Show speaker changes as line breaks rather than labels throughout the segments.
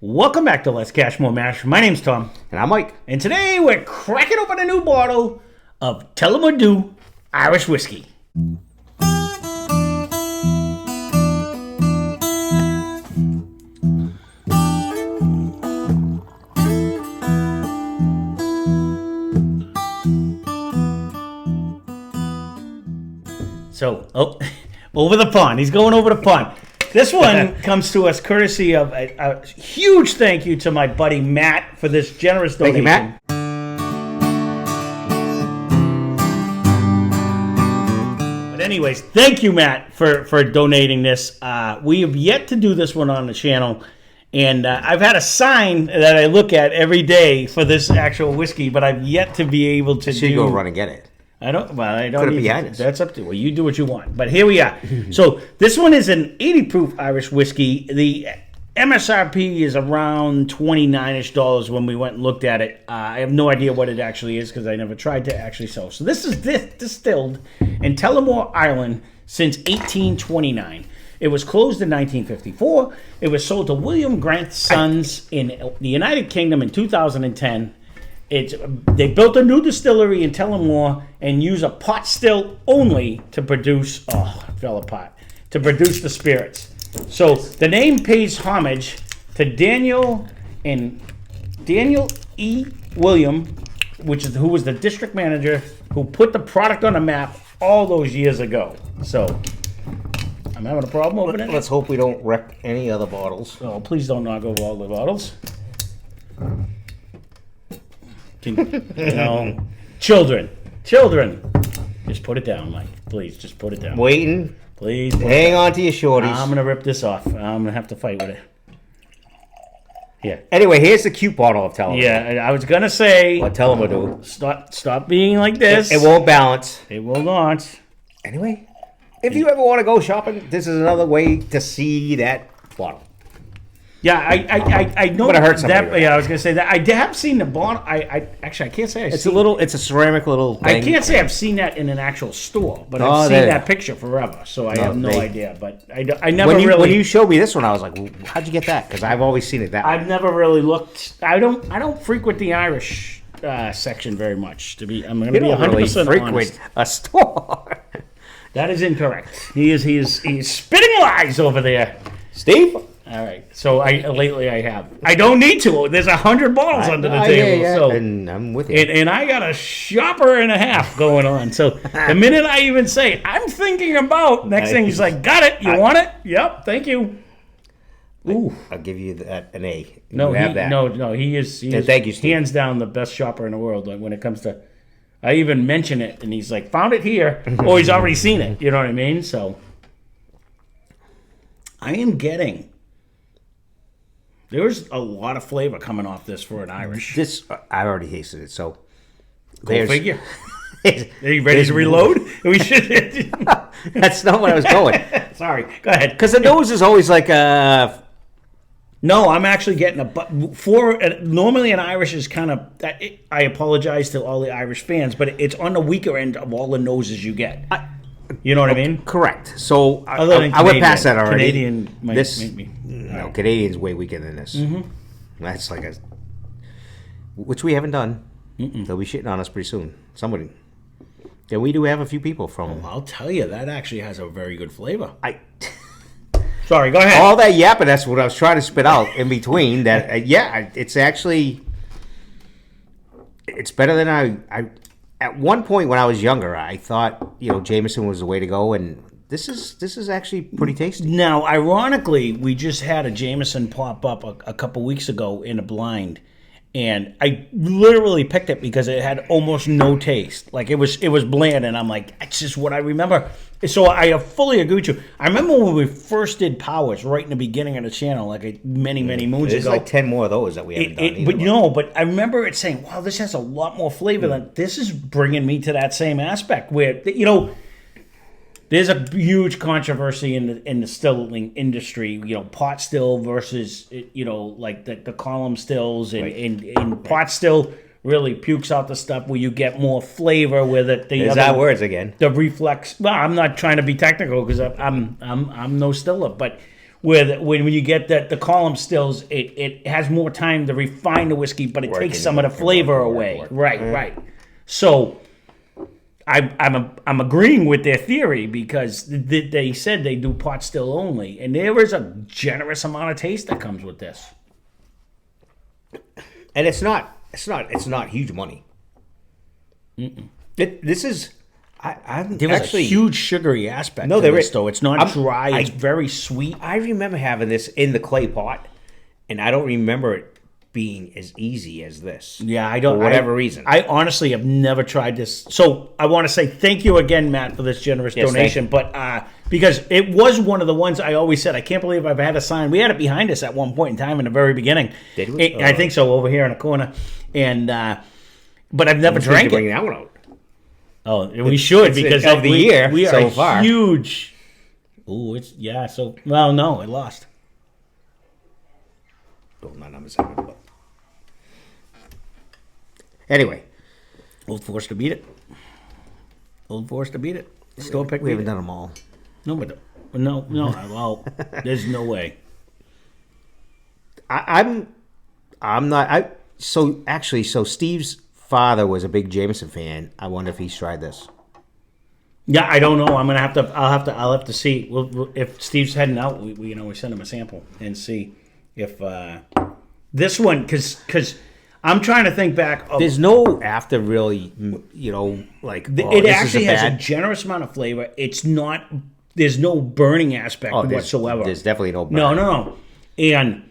Welcome back to Lesscashmoremash. My name's Tom.
And I'm Mike.
And today we're cracking open a new bottle of Tullamore Irish whiskey. So, over the pond. He's going over the pond. This one comes to us courtesy of a huge thank you to my buddy Matt for this generous donation.
Thank you, Matt.
But anyways, thank you, Matt, for donating this. We have yet to do this one on the channel, and I've had a sign that I look at every day for this actual whiskey, but I've yet to be able to
So you go run and get it.
I don't
Put it behind us.
That's up to you. Well, you do what you want. But here we are. So this one is an 80 proof Irish whiskey. The MSRP is around $29-ish when we went and looked at it. I have no idea what it actually is because I never tried to actually sell. So this is distilled in Tullamore, Ireland since 1829. It was closed in 1954. It was sold to William Grant's Sons in the United Kingdom in 2010. They built a new distillery in Tullamore and use a pot still only to produce. Oh, it fell apart. To produce the spirits. So the name pays homage to Daniel E. William, who was the district manager who put the product on the map all those years ago. So I'm having a problem opening it.
Let's hope we don't wreck any other bottles.
Oh, please don't knock over all the bottles. Children, just put it down, Mike. Please, just put it down.
Waiting.
Please.
Hang on to your shorties.
I'm gonna rip this off. I'm gonna have to fight with it. Yeah.
Anyway, here's the cute bottle of Tullamore.
Yeah, I was gonna say.
What Tullamore do?
Stop being like this.
It won't balance.
It will not.
Anyway, if you ever want to go shopping, this is another way to see that bottle.
Yeah, I know
I'm gonna hurt somebody
that.
with
Yeah, I was gonna say that. I have seen the bottle. I can't say
It's a ceramic little thing.
I can't say I've seen that in an actual store, but
Oh,
I've seen
there.
that picture forever, so I have no idea. But I never
When
really.
you showed me this one, I was like, well, "How'd you get that?" Because I've always seen it that way.
I've never really looked. I don't frequent the Irish section very much. I'm going to be 100% honest.
A store.
That is incorrect. He's spitting lies over there,
Steve?
All right. So lately I have. I don't need to. There's 100 bottles under the table.
Yeah.
So
And I'm with you.
and I got a shopper and a half going on. So the minute I even say I'm thinking about, next thing he's like, got it. You want it? Yep. Thank you. Ooh.
I'll give you an A.
No,
you have that.
no. He is
thank you, Steve.
hands down the best shopper in the world when it comes to. I even mention it, and he's like, found it here, or he's already seen it. You know what I mean? So I am getting. There's a lot of flavor coming off this for an Irish.
This I already tasted it, so
Go figure. Are you ready to reload? We should.
That's not where I was going.
Sorry, go ahead.
Because the nose is always like a.
No, I'm actually getting normally an Irish is kind of. I apologize to all the Irish fans, but it's on the weaker end of all the noses you get. You know what I mean?
Correct. So I went past that already.
Canadian might make me.
No, Canadian's way weaker than this. Mm-hmm. That's like which we haven't done. They'll be shitting on us pretty soon. Somebody. Yeah, we do have a few people from.
I'll tell you, that actually has a very good flavor. Sorry, go ahead.
All that yapping, that's what I was trying to spit out in between. That it's actually it's better than I. At one point when I was younger, I thought Jameson was the way to go, and this is actually pretty tasty.
Now, ironically, we just had a Jameson pop up a couple weeks ago in a blind, and I literally picked it because it had almost no taste. Like it was bland, and I'm like, it's just what I remember. So I fully agree with you. I remember when we first did Powers, right in the beginning of the channel, like many moons ago.
There's like 10 more of those that we haven't done.
But I remember it saying, wow, this has a lot more flavor than this is bringing me to that same aspect where, there's a huge controversy in the distilling industry, pot still versus, like the column stills and pot still really pukes out the stuff where you get more flavor with it.
There's our words again.
The reflex. Well, I'm not trying to be technical because I'm no stiller, but when you get the column stills, it has more time to refine the whiskey, but it takes some of the flavor away. Right. So I'm agreeing with their theory because they said they do pot still only, and there is a generous amount of taste that comes with this.
And it's not huge money. This is.
There was actually a huge sugary aspect to this, though. It's not dry. It's very sweet.
I remember having this in the clay pot, and I don't remember it being as easy as this.
Yeah, I don't.
For whatever reason.
I honestly have never tried this. So I want to say thank you again, Matt, for this generous donation. But because it was one of the ones I always said, I can't believe I've had a sign. We had it behind us at one point in time in the very beginning.
Did we?
I think so, over here in the corner. And but I've never drank it.
Bring that one out.
Oh, we should because
of the year
we are
so far.
Huge. Oh, So no, I lost.
Well, not number 7, but anyway,
Old Force to beat it. Still pick.
We haven't done them all.
No, but no. Well, there's no way.
I'm not. So Steve's father was a big Jameson fan. I wonder if he's tried this.
Yeah, I don't know. I'll have to see. If Steve's heading out, we send him a sample and see if this one, because I'm trying to think back.
There's no after really, like
it actually has a generous amount of flavor. It's not. There's no burning aspect whatsoever.
There's definitely no burn.
No, and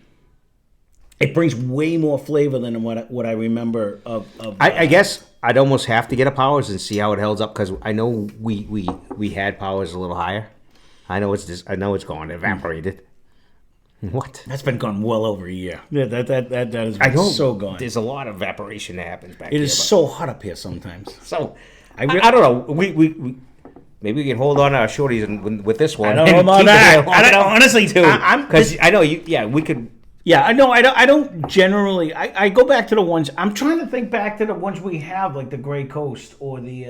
it brings way more flavor than what I remember of.
I guess I'd almost have to get a Powers and see how it holds up because I know we had Powers a little higher. I know it's gone, evaporated. What?
That's been gone well over a year. Yeah, that has been so gone.
There's a lot of evaporation that happens back
here.
It
is so hot up here sometimes.
So I don't know. We maybe we can hold on to our shorties with this one.
I don't know about that. I don't honestly too
because I know you. Yeah, we could.
Yeah, I know. I don't generally. I go back to the ones. I'm trying to think back to the ones we have, like the Grey Coast or the.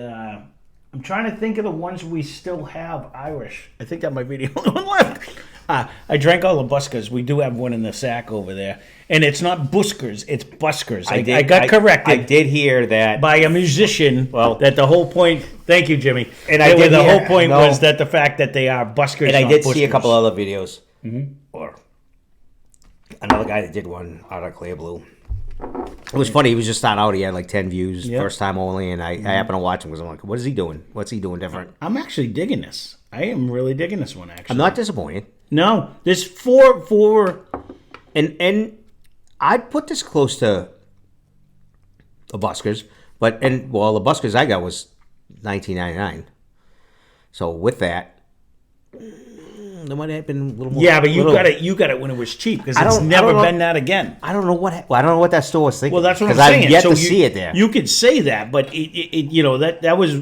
I'm trying to think of the ones we still have Irish. I think that might be the only one left. I drank all the Buskers. We do have one in the sack over there, and it's not Buskers. It's Buskers. I got corrected.
I did hear that
by a musician.
Well,
that the whole point. Thank you, Jimmy.
And
the whole point was that the fact that they are Buskers.
And I did see a couple other videos,
or
another guy that did one out of Clear Blue. It was funny. He was just starting out. He had like 10 views, first time only, and I happened to watch him because I'm like, what is he doing? What's he doing different?
I'm actually digging this. I am really digging this one, actually.
I'm not disappointed.
No. There's four.
And I'd put this close to the Buskers, the Buskers I got was $19.99. So with that, there might have been a little more.
Yeah, but you got it when it was cheap because it's never been that again.
I don't know what that store was thinking.
Well, that's what I'm saying.
I've yet to see it there.
You could say that, but that was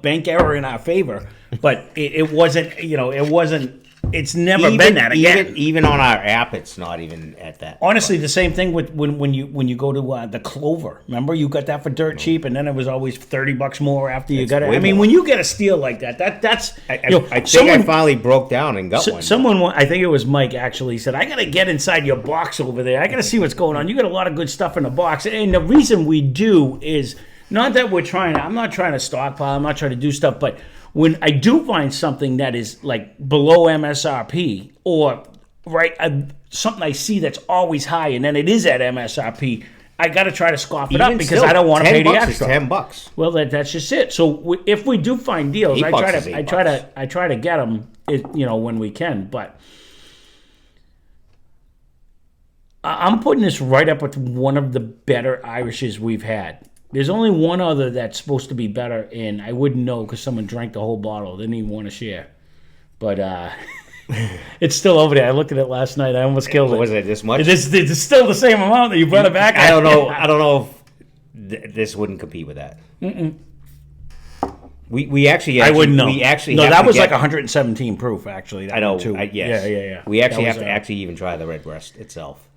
bank error in our favor. But it wasn't. It wasn't. It's never been that again.
Even on our app, it's not even at that.
Honestly, the same thing with when you go to the Clover. Remember, you got that for dirt cheap, and then it was always $30 more after you got it. I mean, when you get a steal like that's.
I think I finally broke down and got one.
Someone, I think it was Mike, actually said, "I got to get inside your box over there. I got to see what's going on. You got a lot of good stuff in the box." And the reason we do is not that we're trying. I'm not trying to stockpile. I'm not trying to do stuff, but when I do find something that is like below MSRP or something I see that's always high and then it is at MSRP, I got to try to scoff it up because I don't want to pay the extra.
$10.
Well, that's just it. So if we do find deals, I try to get them, when we can. But I'm putting this right up with one of the better Irishes we've had. There's only one other that's supposed to be better, and I wouldn't know because someone drank the whole bottle. Didn't even want to share. But it's still over there. I looked at it last night. I almost killed it.
Was it this much?
It's still the same amount that you brought it back.
I don't know. I don't know if this wouldn't compete with that. We actually
I wouldn't know. That was like
117
proof, actually.
I know.
Too.
Yes.
Yeah.
We actually have to actually even try the Redbreast itself.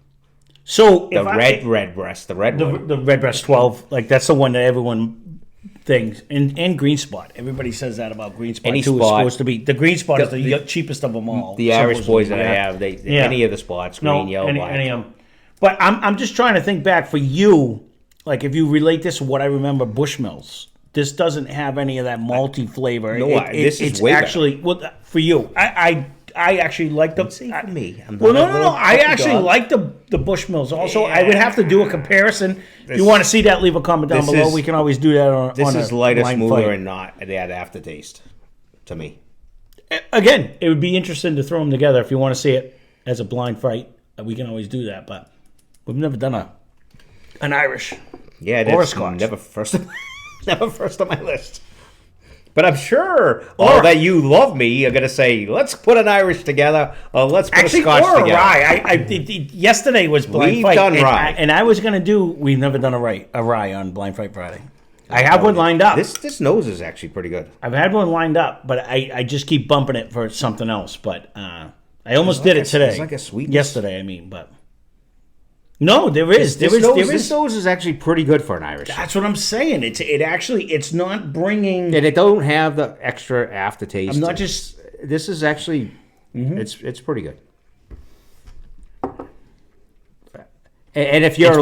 So
Redbreast, the red one.
The Redbreast 12, like that's the one that everyone things. And Green Spot. Everybody says that about Green Spot
Any
too. It's
spot.
supposed to be the Green Spot is the cheapest of them all.
The Irish
supposedly,
boys that I have, any of the spots, green, yellow, black.
Any of them. But I'm just trying to think back for you. Like if you relate this to what I remember, Bushmills. This doesn't have any of that malty flavor.
No, this is way
actually well for you. I actually like the.
See, for me, I'm
Well,
not a
no.
little
I
puppy
actually
dog.
like the Bushmills. Also, I would have to do a comparison. If you want to see that, leave a comment down
this
below.
is-
We can always do that on.
This
on
is
a
lighter,
blind
smoother,
fight.
and not that aftertaste to me.
Again, it would be interesting to throw them together if you want to see it as a blind fight. We can always do that, but we've never done an Irish.
Yeah,
Or a
that's
Scotch.
never first on my list. But I'm sure that you love me, you're gonna say, let's put an Irish together, or let's put
Actually,
a Scotch
or a
together.
rye. Yesterday was blind
We've
fight.
done
and
rye.
and I was gonna do. We've never done a rye on Blind Fight Friday. I have one lined up.
This nose is actually pretty good.
I've had one lined up, but I just keep bumping it for something else. But I almost did it today.
It's like a sweetness.
Yesterday, I mean, but no, there is.
This nose is actually pretty good for an Irish.
That's what I'm saying. It's not bringing.
And it don't have the extra aftertaste.
I'm not just.
This is actually, it's pretty good. And if you're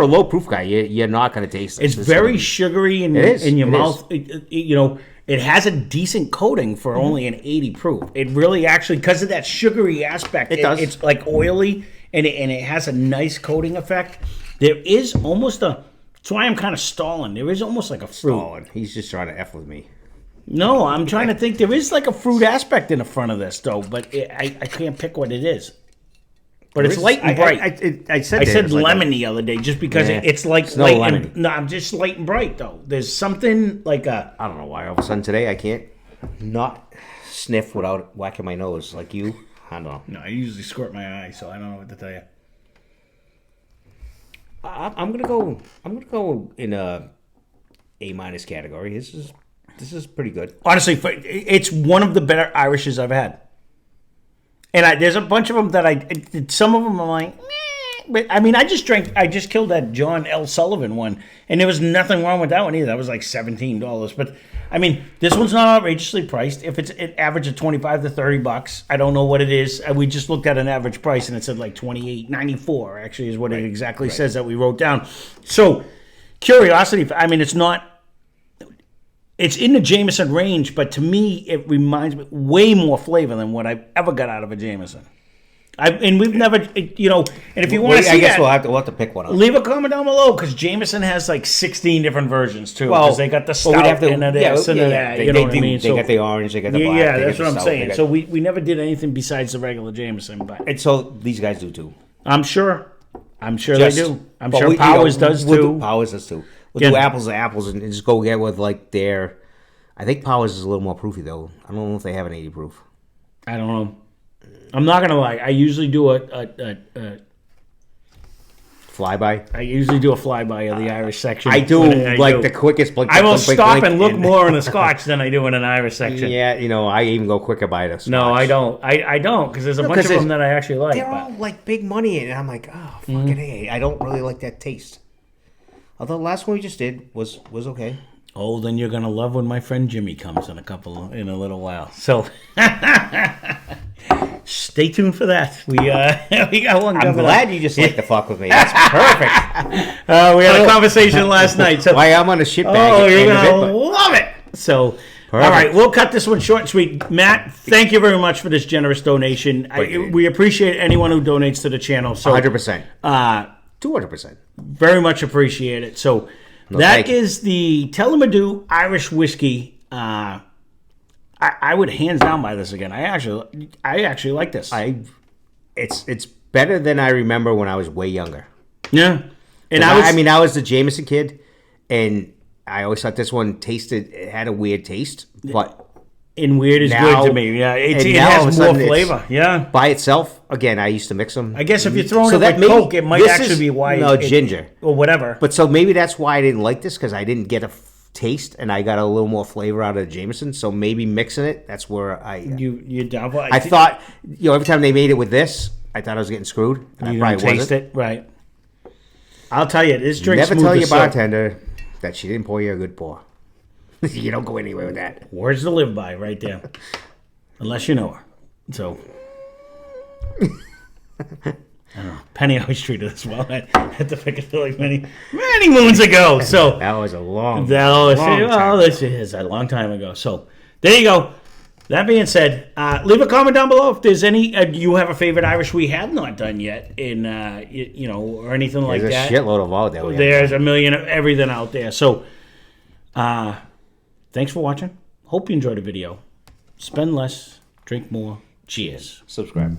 a low proof guy, you're not going to taste it.
It's very sugary in your mouth. It has a decent coating for only an 80 proof. It really actually, because of that sugary aspect,
It does.
It's like oily and it has a nice coating effect. There is almost a. That's why I'm kind of stalling. There is almost like a fruit.
Oh, he's just trying to F with me.
No, I'm trying to think. There is like a fruit aspect in the front of this, though, but I can't pick what it is. But it's light and bright.
I said
I said
it's like
lemon the other day just because
Yeah.
it's like
It's no
light
lemon.
and, no, I'm just light and bright though. There's something like a
I don't know why all of a sudden today I can't not sniff without whacking my nose like you. I don't know.
no. I usually squirt my eye, so I don't know what to tell you.
I'm gonna go. I'm gonna go in a A- category. This is pretty good.
Honestly, it's one of the better Irishes I've had. And there's a bunch of them that some of them I'm like, but I mean, I just killed that John L. Sullivan one, and there was nothing wrong with that one either. That was like $17. But I mean, this one's not outrageously priced. If it's an average of $25 to $30, I don't know what it is. We just looked at an average price, and it said like $28.94. Actually, is what it exactly says that we wrote down. So, curiosity. I mean, it's not. It's in the Jameson range, but to me, it reminds me way more flavor than what I've ever got out of a Jameson. And we've never, and if you want to see
I guess
that,
we'll have to pick one up.
leave a comment down below because Jameson has like 16 different versions too. Because they got the
well, we'd
stout
have to-
and the this and the that.
They,
You know
they
what
do.
I mean?
They got the orange. They got the black.
yeah,
they
that's
got
what
the
I'm
stout,
saying.
they got-
So we never did anything besides the regular Jameson, but
and so these guys do too.
I'm sure they do. I'm
But
sure Powers does
we'll
too.
Powers does too. We'll
Yeah.
do apples to apples and just go get with like their. I think Powers is a little more proofy though. I don't know if they have an 80 proof.
I don't know. I'm not gonna lie. I usually do a
Flyby.
I usually do a flyby of the Irish section.
I do
When
like
do.
the quickest. Blink,
I will
blink, blink,
stop
blink,
and look more in the Scotch than I do in an Irish section.
Yeah, I even go quicker by the.
No,
Scotch.
I don't. I don't because there's a bunch
'cause
of them that I actually like.
They're
but-
all like big money, and I'm like, oh fucking A. I don't really like that taste. Although the last one we just did was okay.
Oh, then you're gonna love when my friend Jimmy comes in a little while. So stay tuned for that. We got one.
I'm
coming
glad
up.
you just like to fuck with me. That's perfect.
We had a conversation last night. So
Why I'm on a shit bag.
oh,
at the
you're
end of
gonna
it, but-
love it. So.
Perfect.
All right, we'll cut this one short and sweet. Matt, thank you very much for this generous donation. We appreciate anyone who donates to the channel. So
100%. 200%.
very much appreciate it. So that
thank you.
is the Tullamore Irish whiskey. I would hands down buy this again. I actually like this.
It's better than I remember when I was way younger.
Yeah, and
I mean, I was the Jameson kid, and I always thought this one it had a weird taste, but
and weird is
now-
good to me. Yeah, it
and now all of a
has more
sudden it's-
flavor. Yeah,
by itself, again, I used to mix them.
I guess if you're throwing
So
it
that
with
maybe-
Coke, it might
this
actually
is-
be why.
no, ginger.
or whatever.
But so maybe that's why I didn't like this, because I didn't get a taste, and I got a little more flavor out of the Jameson. So maybe mixing it, that's where
you down for?
I thought, every time they made it with this, I thought I was getting screwed. And
you
I
didn't
probably
taste
wasn't.
it, right? I'll tell you, this drink.
Never tell your bartender that she didn't pour you a good pour. You don't go anywhere with that.
Words to live by, right there. Unless you know her. So, I don't know. Penny always treated us well at the Piccadilly many moons ago. So
That was a long
this is a long time ago. So there you go. That being said, leave a comment down below if there's any. You have a favorite Irish we have not done yet, in or anything like
There's
that.
a shitload of out there.
There's a million of everything out there. So, thanks for watching. Hope you enjoyed the video. Spend less, drink more. Cheers.
Subscribe.